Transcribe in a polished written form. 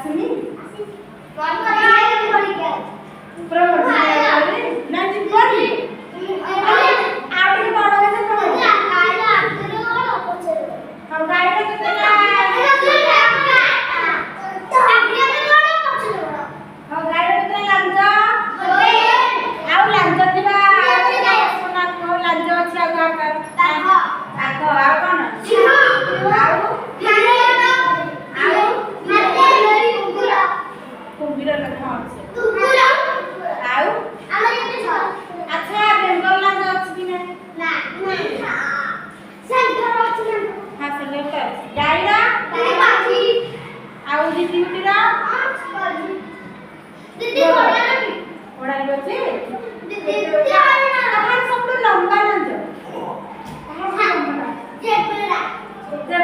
आसनी कौन पढ़ी पढ़ी क्या प्रमोद ना जी पढ़ी आउट के बड़ा है तो काला आखिर और पछे हम गाड़ी में कितना हम गाड़ी में कितना लंजा आउ लंजा दिबा सोना को लंजा अछि आगा कर ताको आउ कोन आउ कुंभीर कथा अछि आउ अच्छा बेंगल लंजा अछि कि नहीं हां सेंटर गाईरा आउ दीदी उटीरा ओड़ा बचे कहां सब तो लंबा लंजा कहां से लंबा